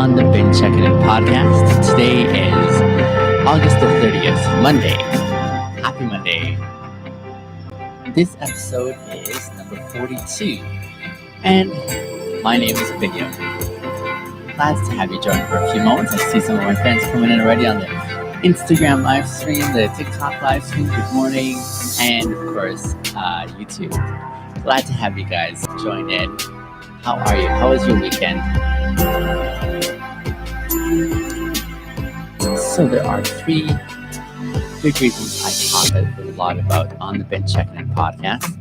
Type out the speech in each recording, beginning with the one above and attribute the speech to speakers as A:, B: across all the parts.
A: on the Checkin In podcast. Today is August the 30th, Monday. Happy Monday. This episode is number 42, and my name is Binyam. Glad to have you join for a few moments. I see some of my friends coming in already on the Instagram live stream, the TikTok live stream. Good morning, and of course, YouTube. Glad to have you guys join in. How are you? How was your weekend? So there are three big reasons I talk a lot about on the Checkin In podcast.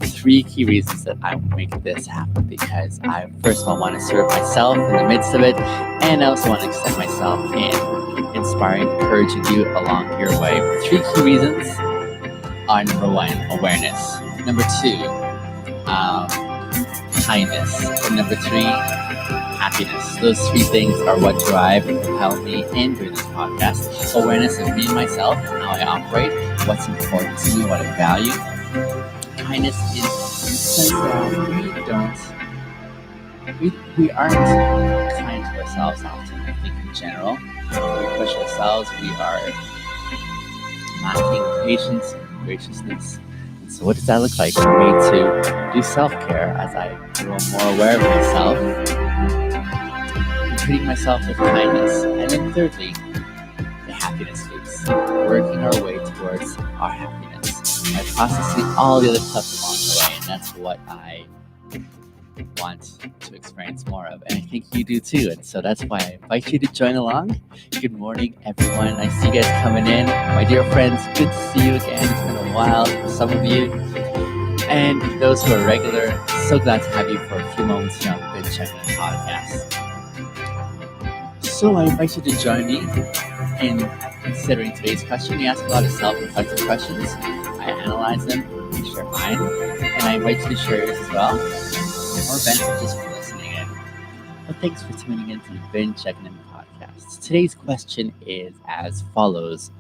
A: Three key reasons that I make this happen, because I first of all want to serve myself in the midst of it, and I also want to extend myself in inspiring, encouraging you along your way. Three key reasons are: number one, awareness; number two, kindness; and number three, happiness. Those three things are what drive and propel me in doing this podcast. Awareness of me and myself, how I operate, what's important to me, what I value. Kindness is because we aren't kind to ourselves often. I think in general, we push ourselves, we are lacking patience and graciousness. And so what does that look like for me to do self-care as I grow more aware of myself, and treating myself with kindness? And then thirdly, the happiness piece, working our way towards our happiness by processing all the other stuff along the way. And that's what I want to experience more of, and I think you do too. And so that's why I invite you to join along. Good morning, everyone. I see you guys coming in. My dear friends, good to see you again. It's been a while for some of you. And those who are regular, so glad to have you for a few moments here on the Checkin In podcast. So I invite you to join me in considering today's question. We ask a lot of self-reflective questions. I analyze them, I share mine, and I invite you to share yours as well, or vent just for listening in. But thanks for tuning in to the Checkin In podcast. Today's question is as follows: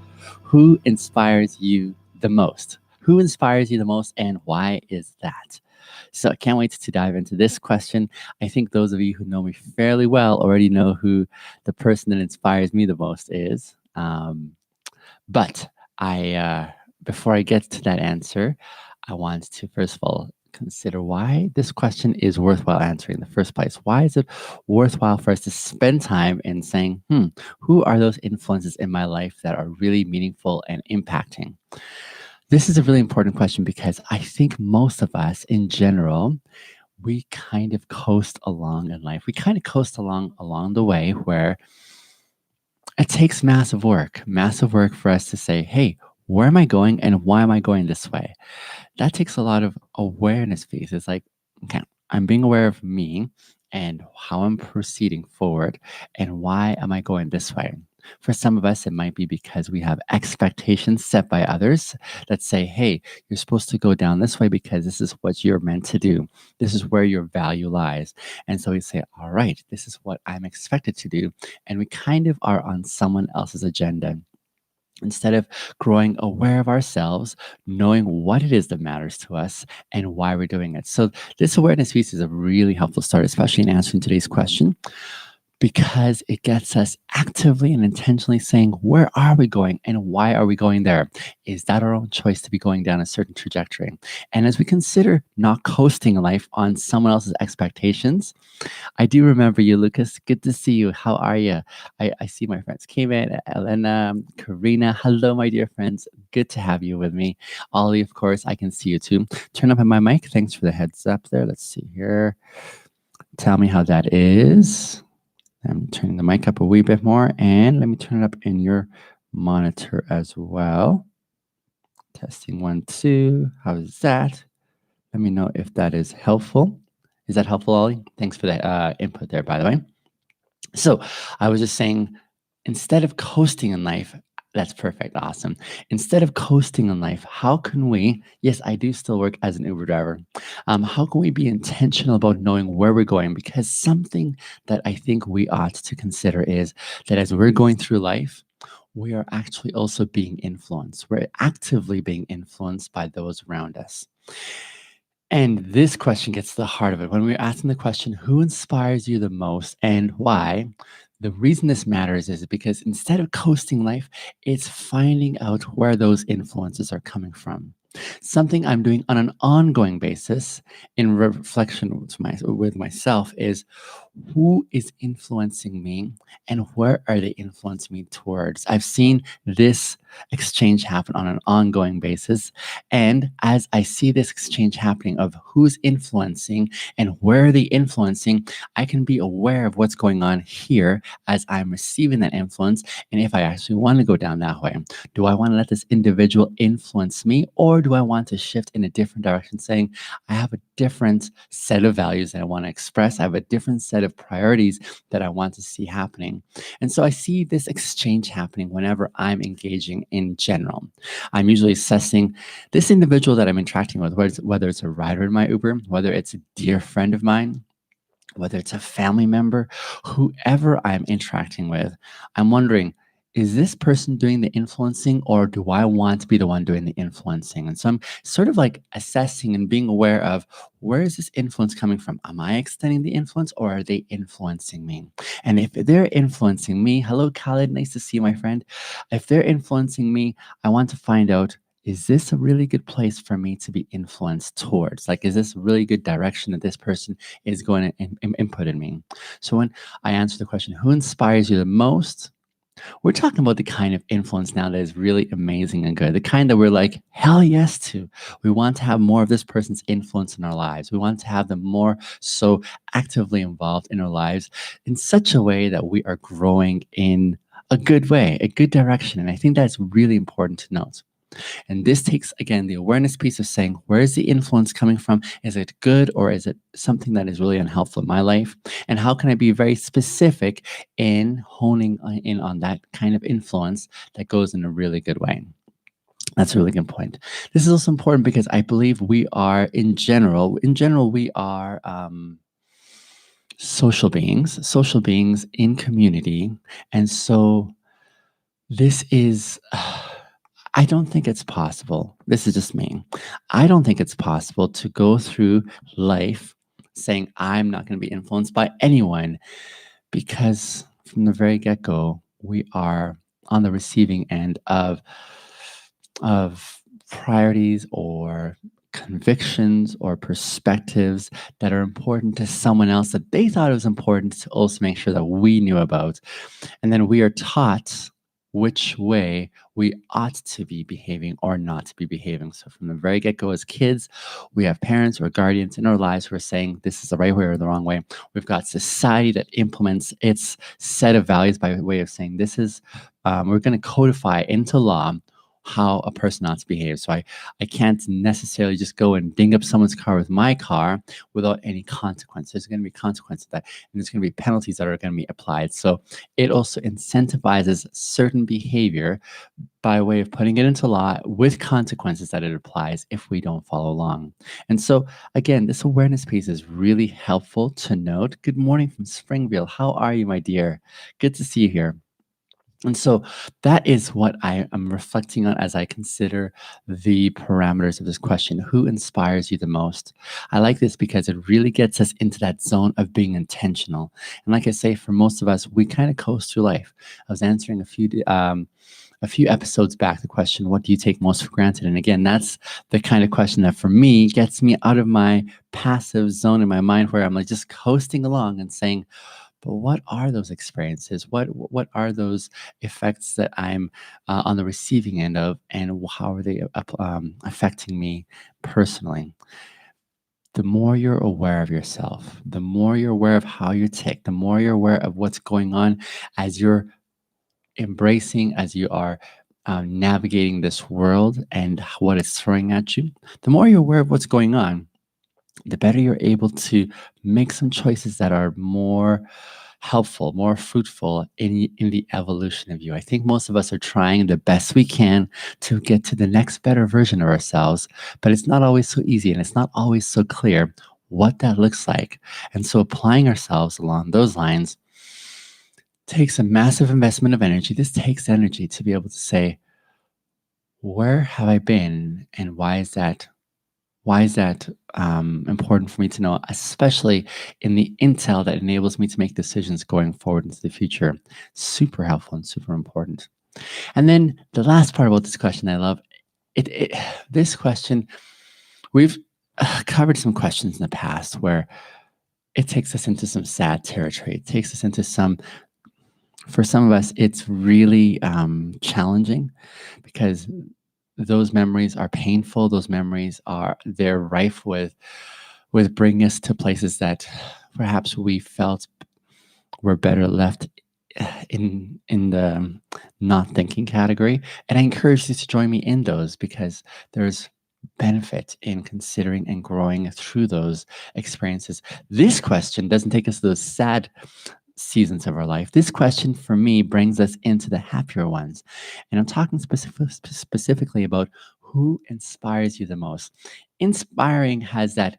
A: who inspires you the most? Who inspires you the most, and why is that? So I can't wait to dive into this question. I think those of you who know me fairly well already know who the person that inspires me the most is. But before I get to that answer, I want to first of all consider why this question is worthwhile answering in the first place. Why is it worthwhile for us to spend time in saying, who are those influences in my life that are really meaningful and impacting? This is a really important question, because I think most of us in general, we kind of coast along in life. We kind of coast along the way, where it takes massive work for us to say, hey, where am I going and why am I going this way? That takes a lot of awareness piece. It's like, okay, I'm being aware of me and how I'm proceeding forward, and why am I going this way? For some of us, it might be because we have expectations set by others that say, hey, you're supposed to go down this way because this is what you're meant to do. This is where your value lies. And so we say, all right, this is what I'm expected to do. And we kind of are on someone else's agenda, instead of growing aware of ourselves, knowing what it is that matters to us and why we're doing it. So this awareness piece is a really helpful start, especially in answering today's question, because it gets us actively and intentionally saying, where are we going and why are we going there? Is that our own choice to be going down a certain trajectory? And as we consider not coasting life on someone else's expectations, I do remember you, Lucas. Good to see you. How are you? I see my friends came in. Elena, Karina. Hello, my dear friends. Good to have you with me. Ollie, of course, I can see you too. Turn up on my mic. Thanks for the heads up there. Let's see here. Tell me how that is. I'm turning the mic up a wee bit more, and let me turn it up in your monitor as well. Testing 1, 2. How's that? Let me know if that is helpful. Is that helpful, Ollie? Thanks for that input there, by the way. So I was just saying, instead of coasting in life, that's perfect. Awesome. Instead of coasting in life, how can we, yes, I do still work as an Uber driver. How can we be intentional about knowing where we're going? Because something that I think we ought to consider is that as we're going through life, we are actually also being influenced. We're actively being influenced by those around us. And this question gets to the heart of it. When we're asking the question, who inspires you the most and why? The reason this matters is because instead of coasting life, it's finding out where those influences are coming from. Something I'm doing on an ongoing basis in reflection with myself is who is influencing me and where are they influencing me towards? I've seen this exchange happen on an ongoing basis. And as I see this exchange happening of who's influencing and where are they influencing, I can be aware of what's going on here as I'm receiving that influence. And if I actually want to go down that way, do I want to let this individual influence me or do I want to shift in a different direction, saying, I have a different set of values that I want to express. I have a different set of priorities that I want to see happening. And so I see this exchange happening whenever I'm engaging in general. I'm usually assessing this individual that I'm interacting with, whether it's a rider in my Uber, whether it's a dear friend of mine, whether it's a family member, whoever I'm interacting with, I'm wondering, is this person doing the influencing or do I want to be the one doing the influencing? And so I'm sort of like assessing and being aware of where is this influence coming from? Am I extending the influence or are they influencing me? And if they're influencing me, hello, Khaled, nice to see you, my friend. If they're influencing me, I want to find out, is this a really good place for me to be influenced towards? Like, is this a really good direction that this person is going to input in me? So when I answer the question, who inspires you the most? We're talking about the kind of influence now that is really amazing and good, the kind that we're like, hell yes to. We want to have more of this person's influence in our lives. We want to have them more so actively involved in our lives in such a way that we are growing in a good way, a good direction. And I think that's really important to note. And this takes, again, the awareness piece of saying, where is the influence coming from? Is it good or is it something that is really unhelpful in my life? And how can I be very specific in honing in on that kind of influence that goes in a really good way? That's a really good point. This is also important because I believe we are, in general, we are social beings in community. And so this is, I don't think it's possible. This is just me. I don't think it's possible to go through life saying, I'm not going to be influenced by anyone because from the very get go, we are on the receiving end of priorities or convictions or perspectives that are important to someone else that they thought it was important to also make sure that we knew about. And then we are taught which way we ought to be behaving or not to be behaving. So from the very get go, as kids, we have parents or guardians in our lives who are saying this is the right way or the wrong way. We've got society that implements its set of values by way of saying this is, we're going to codify into law how a person ought to behave. So I can't necessarily just go and ding up someone's car with my car without any consequence. There's going to be consequences to that, and there's going to be penalties that are going to be applied. So it also incentivizes certain behavior by way of putting it into law with consequences that it applies if we don't follow along. And so, again, this awareness piece is really helpful to note. Good morning from Springville. How are you, my dear? Good to see you here. And so that is what I am reflecting on as I consider the parameters of this question. Who inspires you the most? I like this because it really gets us into that zone of being intentional. And like I say, for most of us, we kind of coast through life. I was answering a few episodes back the question, what do you take most for granted? And again, that's the kind of question that for me gets me out of my passive zone in my mind where I'm like just coasting along and saying, but what are those experiences? What are those effects that I'm on the receiving end of, and how are they affecting me personally? The more you're aware of yourself, the more you're aware of how you tick, the more you're aware of what's going on as you're embracing, as you are navigating this world and what it's throwing at you, the more you're aware of what's going on, the better you're able to make some choices that are more helpful, more fruitful in the evolution of you. I think most of us are trying the best we can to get to the next better version of ourselves, but it's not always so easy and it's not always so clear what that looks like. And so applying ourselves along those lines takes a massive investment of energy. This takes energy to be able to say, where have I been and why is that Why is that important for me to know, especially in the intel that enables me to make decisions going forward into the future? Super helpful and super important. And then the last part about this question I love it this question, we've covered some questions in the past where it takes us into some sad territory. It takes us into some, for some of us, it's really challenging because those memories are painful. Those memories they're rife with bringing us to places that perhaps we felt were better left in the not thinking category. And I encourage you to join me in those because there's benefit in considering and growing through those experiences. This question doesn't take us to those sad seasons of our life. This question for me brings us into the happier ones. And I'm talking specifically about who inspires you the most. Inspiring has that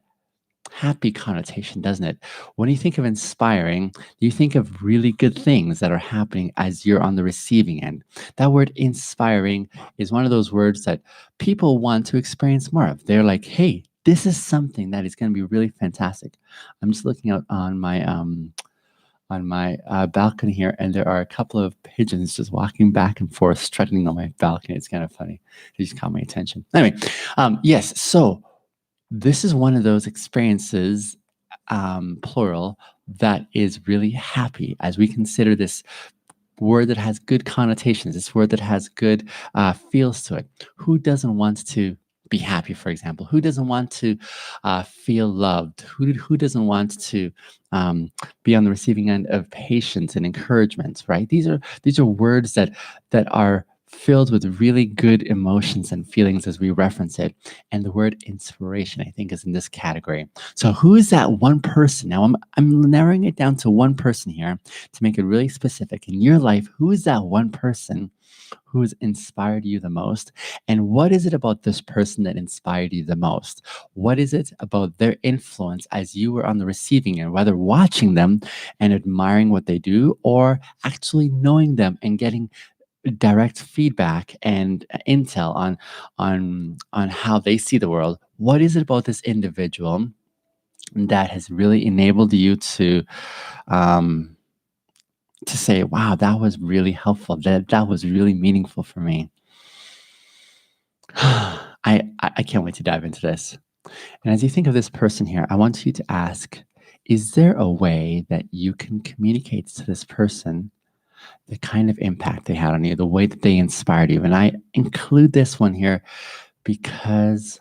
A: happy connotation, doesn't it? When you think of inspiring, you think of really good things that are happening as you're on the receiving end. That word inspiring is one of those words that people want to experience more of. They're like, hey, this is something that is going to be really fantastic. I'm just looking out on my balcony here, and there are a couple of pigeons just walking back and forth, strutting on my balcony. It's kind of funny. They just caught my attention. Anyway, yes. So this is one of those experiences, plural, that is really happy as we consider this word that has good connotations, this word that has good feels to it. Who doesn't want to be happy, for example? Who doesn't want to feel loved? Who doesn't want to be on the receiving end of patience and encouragement? Right? These are words that are filled with really good emotions and feelings as we reference it. And the word inspiration, I think, is in this category. So who is that one person? Now I'm narrowing it down to one person here to make it really specific. In your life, who is that one person who has inspired you the most? And what is it about this person that inspired you the most? What is it about their influence as you were on the receiving end, whether watching them and admiring what they do or actually knowing them and getting direct feedback and intel on how they see the world? What is it about this individual that has really enabled you um, to say, wow, that was really helpful. That was really meaningful for me. I can't wait to dive into this. And as you think of this person here, I want you to ask, is there a way that you can communicate to this person the kind of impact they had on you, the way that they inspired you? And I include this one here because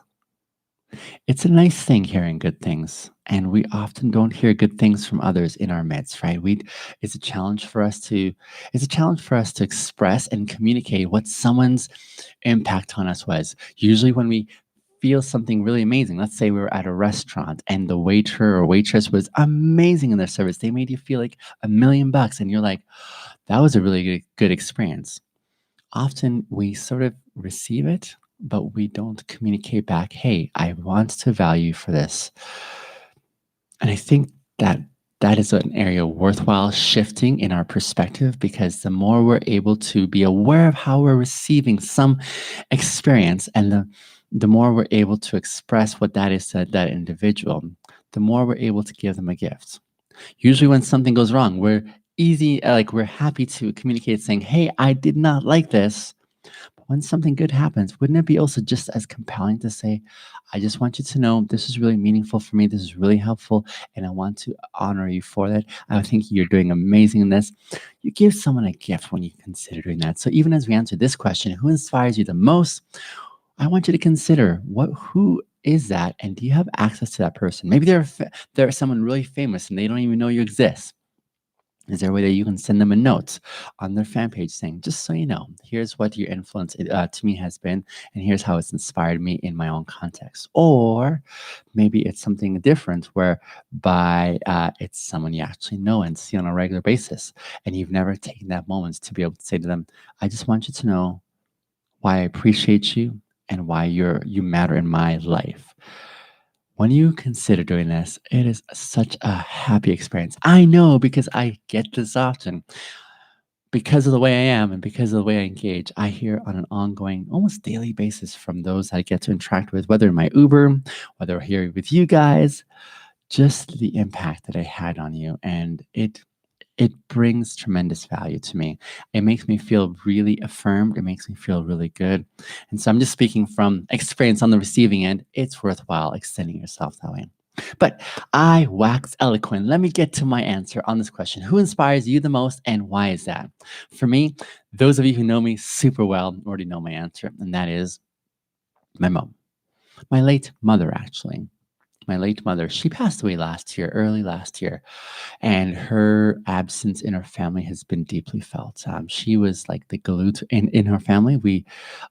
A: it's a nice thing hearing good things, and we often don't hear good things from others in our midst, right? We it's a challenge for us to express and communicate what someone's impact on us was. Usually when we feel something really amazing, let's say we were at a restaurant and the waiter or waitress was amazing in their service. They made you feel like $1 million and you're like, that was a really good experience. Often we sort of receive it, but we don't communicate back, hey, I want to value you for this. And I think that that is an area worthwhile shifting in our perspective, because the more we're able to be aware of how we're receiving some experience, and the more we're able to express what that is to that individual, the more we're able to give them a gift. Usually when something goes wrong, we're happy to communicate saying, hey, I did not like this. But when something good happens, wouldn't it be also just as compelling to say, I just want you to know this is really meaningful for me. This is really helpful. And I want to honor you for that. I think you're doing amazing in this. You give someone a gift when you consider doing that. So even as we answer this question, who inspires you the most? I want you to consider who is that, and do you have access to that person? Maybe they're someone really famous and they don't even know you exist. Is there a way that you can send them a note on their fan page saying, just so you know, here's what your influence to me has been, and here's how it's inspired me in my own context? Or maybe it's something different whereby it's someone you actually know and see on a regular basis, and you've never taken that moment to be able to say to them, I just want you to know why I appreciate you and why you matter in my life. When you consider doing this, it is such a happy experience. I know because I get this often. because of the way I am and because of the way I engage, I hear on an ongoing, almost daily basis from those I get to interact with, whether in my Uber, whether here with you guys, just the impact that I had on you. And it brings tremendous value to me. It makes me feel really affirmed. It makes me feel really good. And so I'm just speaking from experience on the receiving end. It's worthwhile extending yourself that way. But I wax eloquent. Let me get to my answer on this question. Who inspires you the most and why is that? For me, those of you who know me super well already know my answer, and that is my mom. My late mother, actually. My late mother. She passed away last year, early last year, and her absence in her family has been deeply felt. She was like the glue in her family. We,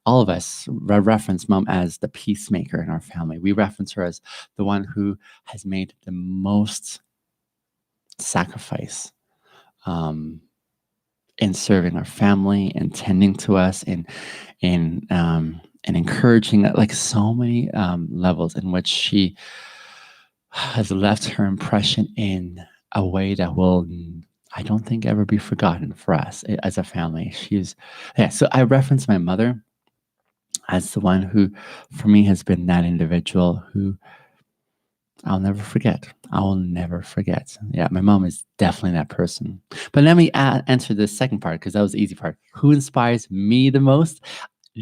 A: all of us, reference mom as the peacemaker in our family. We reference her as the one who has made the most sacrifice um, in serving our family and tending to us and encouraging like so many levels in which she has left her impression in a way that will, I don't think, ever be forgotten for us as a family. Yeah. So I reference my mother as the one who, for me, has been that individual who I'll never forget. I will never forget. Yeah, my mom is definitely that person. But let me answer the second part because that was the easy part. Who inspires me the most?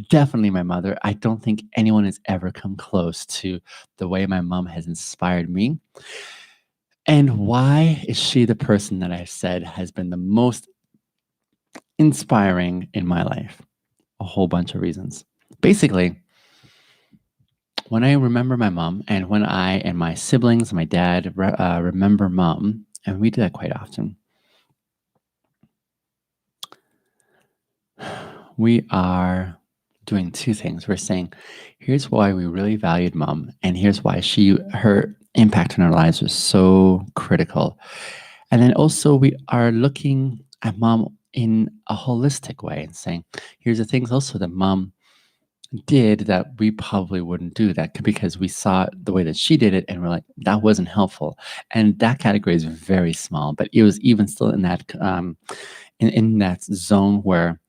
A: Definitely my mother. I don't think anyone has ever come close to the way my mom has inspired me. And why is she the person that I've said has been the most inspiring in my life? A whole bunch of reasons. Basically, when I remember my mom and when I and my siblings and my dad remember mom, and we do that quite often, we are doing two things. We're saying, here's why we really valued mom, and here's why her impact in our lives was so critical. And then also we are looking at mom in a holistic way and saying, here's the things also that mom did that we probably wouldn't do that because we saw the way that she did it and we're like, that wasn't helpful. And that category is very small, but it was even still in that in that zone where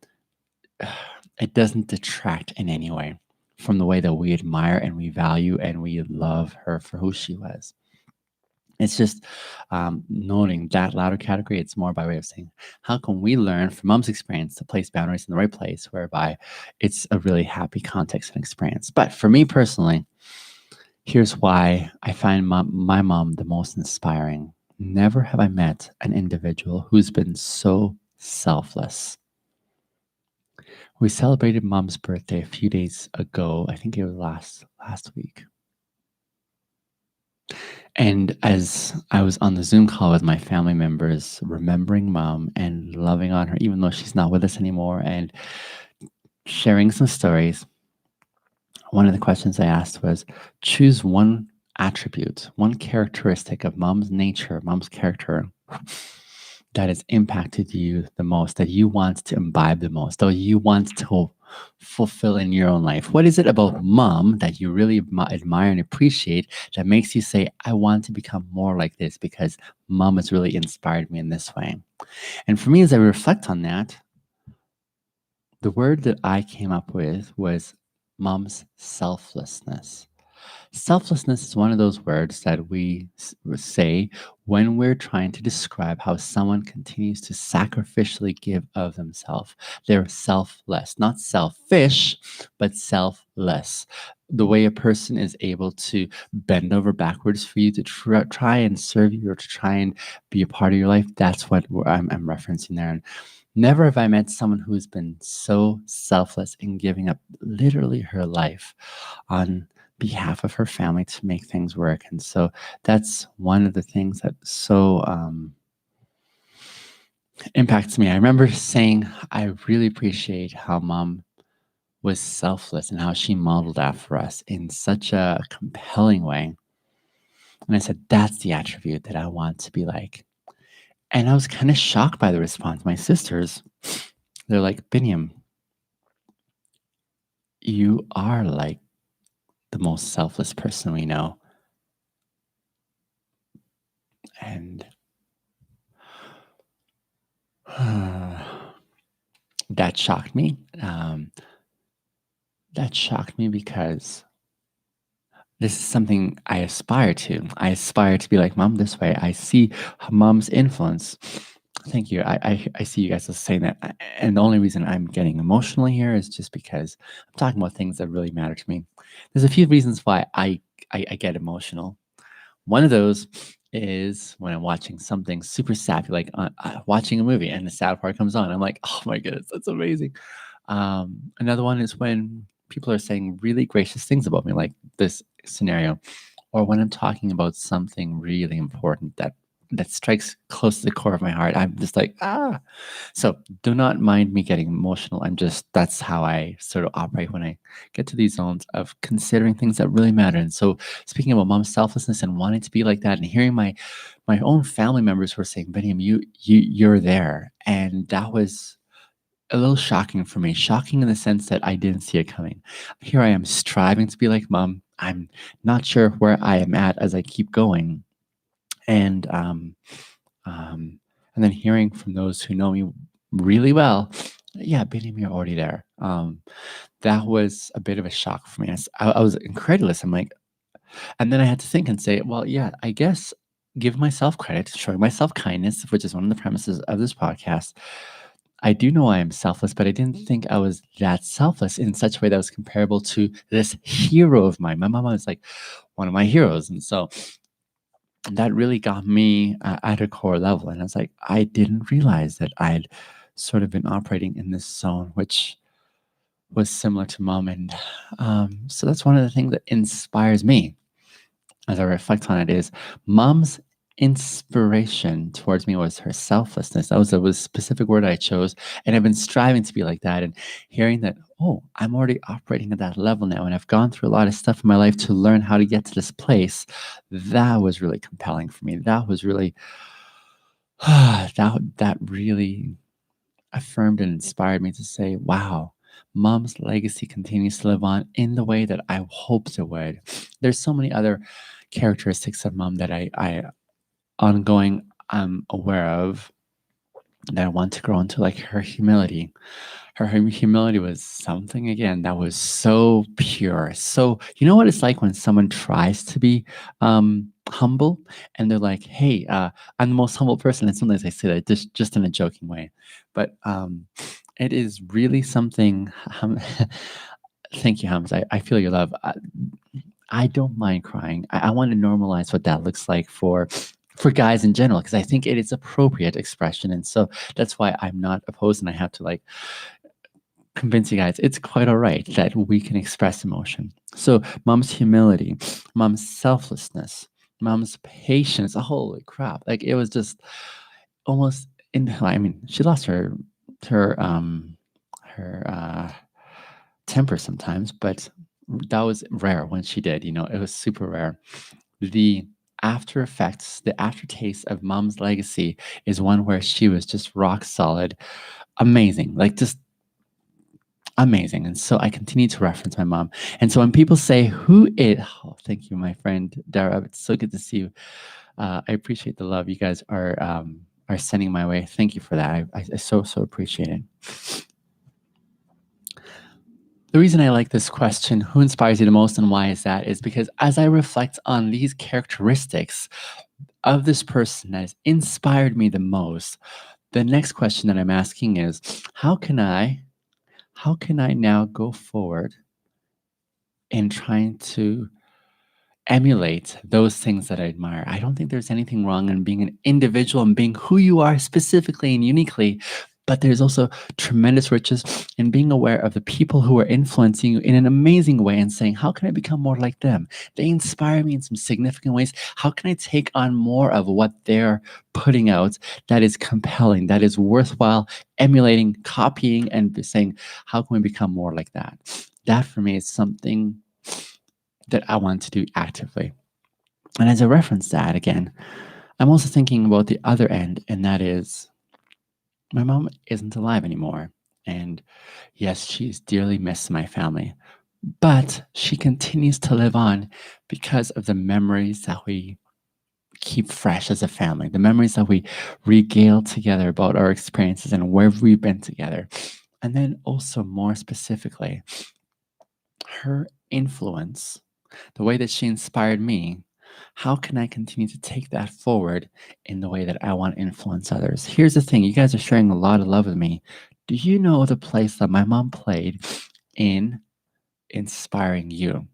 A: it doesn't detract in any way from the way that we admire and we value and we love her for who she was. It's just noting that latter category. It's more by way of saying, how can we learn from mom's experience to place boundaries in the right place, whereby it's a really happy context and experience. But for me personally, here's why I find my mom the most inspiring. Never have I met an individual who's been so selfless. We celebrated mom's birthday a few days ago. I think it was last week. And as I was on the Zoom call with my family members, remembering mom and loving on her, even though she's not with us anymore, and sharing some stories, one of the questions I asked was choose one attribute, one characteristic of mom's nature, mom's character that has impacted you the most, that you want to imbibe the most, that you want to fulfill in your own life. What is it about mom that you really admire and appreciate that makes you say, I want to become more like this because mom has really inspired me in this way? And for me, as I reflect on that, the word that I came up with was mom's selflessness. Selflessness is one of those words that we say when we're trying to describe how someone continues to sacrificially give of themselves. They're selfless, not selfish, but selfless. The way a person is able to bend over backwards for you to try and serve you or to try and be a part of your life, that's what I'm referencing there. And never have I met someone who has been so selfless in giving up literally her life on behalf of her family to make things work. And so that's one of the things that so impacts me. I remember saying, I really appreciate how mom was selfless and how she modeled that for us in such a compelling way. And I said, that's the attribute that I want to be like. And I was kind of shocked by the response. My sisters, they're like, Biniam, you are like the most selfless person we know. And that shocked me. That shocked me because this is something I aspire to. I aspire to be like mom this way. I see mom's influence. Thank you. I see you guys are saying that. And the only reason I'm getting emotional here is just because I'm talking about things that really matter to me. There's a few reasons why I get emotional. One of those is when I'm watching something super sappy, like watching a movie and the sad part comes on. I'm like, oh my goodness, that's amazing. Another one is when people are saying really gracious things about me, like this scenario, or when I'm talking about something really important that strikes close to the core of my heart. I'm just like, ah. So do not mind me getting emotional. That's how I sort of operate when I get to these zones of considering things that really matter. And so speaking about mom's selflessness and wanting to be like that and hearing my own family members who are saying, Benny, you're there. And that was a little shocking for me. Shocking in the sense that I didn't see it coming. Here I am striving to be like mom. I'm not sure where I am at as I keep going. And um, and then hearing from those who know me really well, yeah, Benny, you're already there. That was a bit of a shock for me. I was incredulous. I'm like, and then I had to think and say, well, yeah, I guess give myself credit, showing myself kindness, which is one of the premises of this podcast. I do know I am selfless, but I didn't think I was that selfless in such a way that was comparable to this hero of mine. My mama is like one of my heroes. And so that really got me at a core level. And I was like, I didn't realize that I'd sort of been operating in this zone, which was similar to mom. And so that's one of the things that inspires me as I reflect on it is mom's inspiration towards me was her selflessness. That was a specific word I chose. And I've been striving to be like that and hearing that, oh, I'm already operating at that level now. And I've gone through a lot of stuff in my life to learn how to get to this place. That was really compelling for me. That was really, that really affirmed and inspired me to say, wow, mom's legacy continues to live on in the way that I hoped it would. There's so many other characteristics of mom that I ongoing I'm aware of that I want to grow into, like her humility. Her humility was something again that was so pure. So you know what it's like when someone tries to be humble and they're like, "Hey, I'm the most humble person," and sometimes I say that just in a joking way, but it is really something. Thank you, Hams. I feel your love. I don't mind crying. I want to normalize what that looks like for guys in general because I think it is appropriate expression, and so that's why I'm not opposed, and I have to like convince you guys it's quite all right that we can express emotion. So, mom's humility, mom's selflessness, mom's patience. Holy crap! Like it was just almost in. I mean, she lost her temper sometimes, but that was rare when she did. You know, it was super rare. The after effects, the aftertaste of mom's legacy is one where she was just rock solid, amazing, like just amazing. And so I continue to reference my mom. And so when people say, who is, oh, thank you, my friend Dara. It's so good to see you. I appreciate the love you guys are sending my way. Thank you for that. I so appreciate it. The reason I like this question, who inspires you the most and why is that, is because as I reflect on these characteristics of this person that has inspired me the most, the next question that I'm asking is, how can I now go forward in trying to emulate those things that I admire? I don't think there's anything wrong in being an individual and being who you are specifically and uniquely, but there's also tremendous riches in being aware of the people who are influencing you in an amazing way and saying, how can I become more like them? They inspire me in some significant ways. How can I take on more of what they're putting out that is compelling, that is worthwhile emulating, copying, and saying, how can we become more like that? That for me is something that I want to do actively. And as I reference that again, I'm also thinking about the other end, and that is my mom isn't alive anymore. And yes, she's dearly missed my family, but she continues to live on because of the memories that we keep fresh as a family, the memories that we regale together about our experiences and where we've been together. And then also more specifically, her influence, the way that she inspired me, how can I continue to take that forward in the way that I want to influence others? Here's the thing, you guys are sharing a lot of love with me. Do you know the place that my mom played in inspiring you?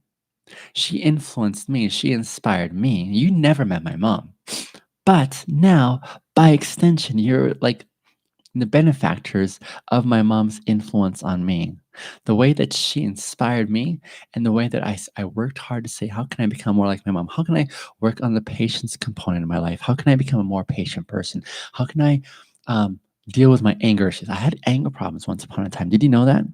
A: She influenced me, she inspired me. You never met my mom. But now, by extension, you're like the benefactors of my mom's influence on me. The way that she inspired me and the way that I worked hard to say, how can I become more like my mom? How can I work on the patience component of my life? How can I become a more patient person? How can I deal with my anger issues? I had anger problems once upon a time. Did you know that?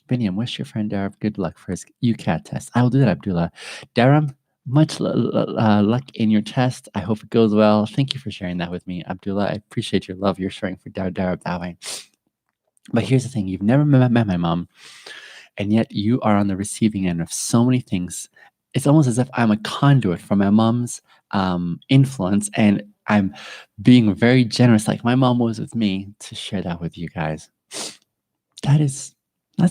A: Biniam, wish your friend Darab good luck for his UCAT test. I will do that, Abdullah. Daram, much luck in your test. I hope it goes well. Thank you for sharing that with me, Abdullah. I appreciate your love you're sharing for Darab that way. But here's the thing, you've never met my mom, and yet you are on the receiving end of so many things. It's almost as if I'm a conduit for my mom's influence, and I'm being very generous, like my mom was with me, to share that with you guys. That's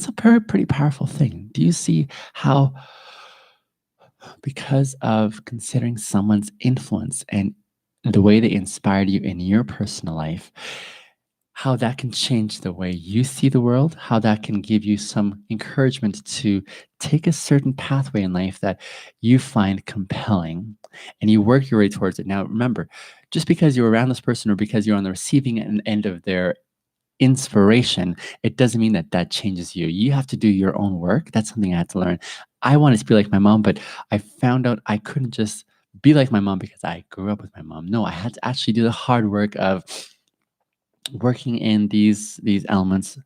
A: a pretty powerful thing. Do you see how, because of considering someone's influence and the way they inspired you in your personal life, how that can change the way you see the world, how that can give you some encouragement to take a certain pathway in life that you find compelling and you work your way towards it. Now, remember, just because you're around this person or because you're on the receiving end of their inspiration, it doesn't mean that that changes you. You have to do your own work. That's something I had to learn. I wanted to be like my mom, but I found out I couldn't just be like my mom because I grew up with my mom. No, I had to actually do the hard work of working in these elements,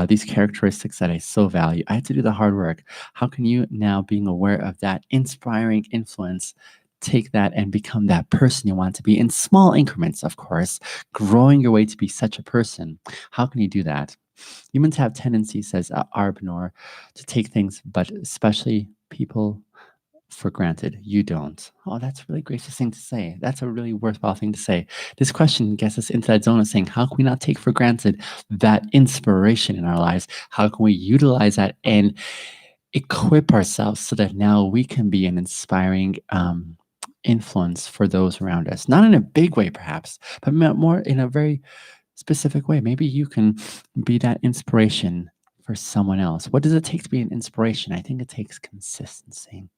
A: these characteristics that I so value. I had to do the hard work. How can you now, being aware of that inspiring influence, take that and become that person you want to be in small increments, of course, growing your way to be such a person? How can you do that? Humans have tendencies, says Arbnor, to take things, but especially people, for granted. You don't. Oh, that's a really gracious thing to say. That's a really worthwhile thing to say. This question gets us into that zone of saying, how can we not take for granted that inspiration in our lives? How can we utilize that and equip ourselves so that now we can be an inspiring influence for those around us? Not in a big way, perhaps, but more in a very specific way. Maybe you can be that inspiration for someone else. What does it take to be an inspiration? I think it takes consistency.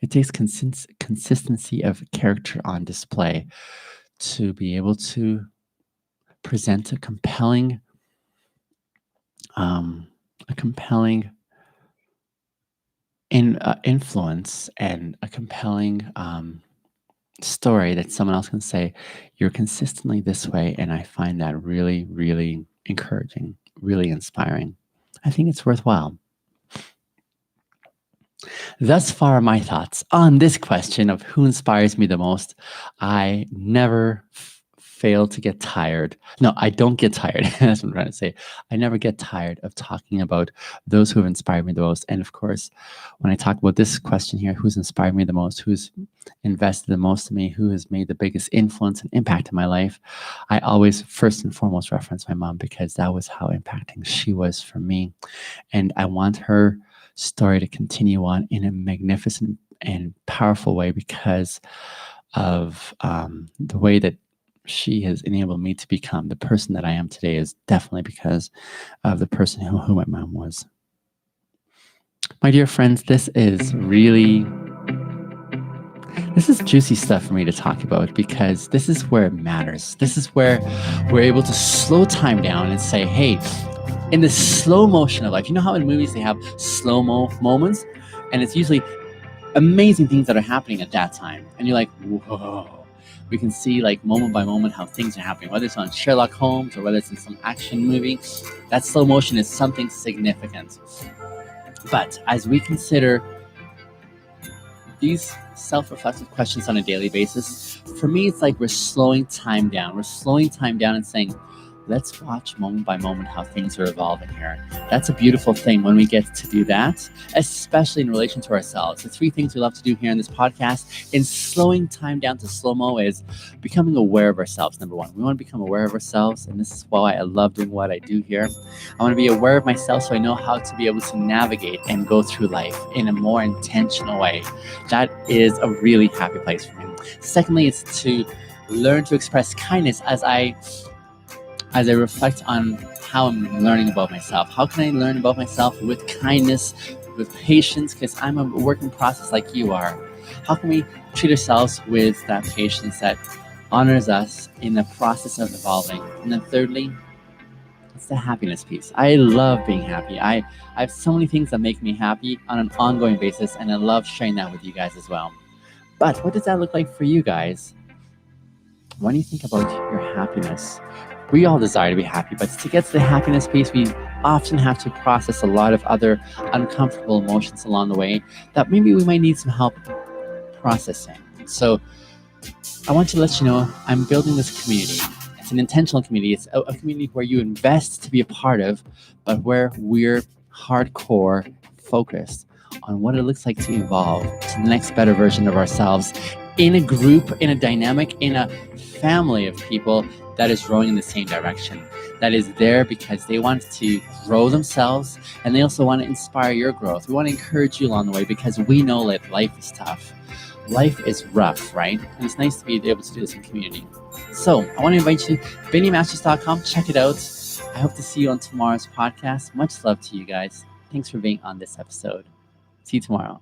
A: It takes consistency of character on display to be able to present a compelling influence and a compelling story that someone else can say, you're consistently this way, and I find that really, really encouraging, really inspiring. I think it's worthwhile. Thus far, my thoughts on this question of who inspires me the most. I never fail to get tired. No, I don't get tired. That's what I'm trying to say. I never get tired of talking about those who have inspired me the most. And of course, when I talk about this question here, who's inspired me the most, who's invested the most in me, who has made the biggest influence and impact in my life, I always first and foremost reference my mom, because that was how impacting she was for me. And I want her story to continue on in a magnificent and powerful way because of the way that she has enabled me to become the person that I am today, is definitely because of the person who my mom was. My dear friends, this is juicy stuff for me to talk about, because this is where it matters. This is where we're able to slow time down and say, hey, in the slow motion of life, you know how in movies they have slow-mo moments, and it's usually amazing things that are happening at that time, and you're like, whoa. We can see like moment by moment how things are happening, whether it's on Sherlock Holmes or whether it's in some action movie. That slow motion is something significant. But as we consider these self-reflective questions on a daily basis, for me, it's like we're slowing time down. We're slowing time down and saying, let's watch moment by moment how things are evolving here. That's a beautiful thing when we get to do that, especially in relation to ourselves. The three things we love to do here in this podcast in slowing time down to slow-mo is becoming aware of ourselves. Number one, we want to become aware of ourselves, and this is why I love doing what I do here. I want to be aware of myself so I know how to be able to navigate and go through life in a more intentional way. That is a really happy place for me. Secondly, it's to learn to express kindness as I reflect on how I'm learning about myself. How can I learn about myself with kindness, with patience, because I'm a work in process like you are. How can we treat ourselves with that patience that honors us in the process of evolving? And then thirdly, it's the happiness piece. I love being happy. I have so many things that make me happy on an ongoing basis, and I love sharing that with you guys as well. But what does that look like for you guys? When you think about your happiness, we all desire to be happy, but to get to the happiness piece, we often have to process a lot of other uncomfortable emotions along the way that maybe we might need some help processing. So I want to let you know I'm building this community. It's an intentional community. It's a community where you invest to be a part of, but where we're hardcore focused on what it looks like to evolve to the next better version of ourselves in a group, in a dynamic, in a family of people that is rowing in the same direction, that is there because they want to grow themselves and they also want to inspire your growth. We want to encourage you along the way because we know that life is tough. Life is rough, right? And it's nice to be able to do this in community. So I want to invite you to BinnyMasters.com. Check it out. I hope to see you on tomorrow's podcast. Much love to you guys. Thanks for being on this episode. See you tomorrow.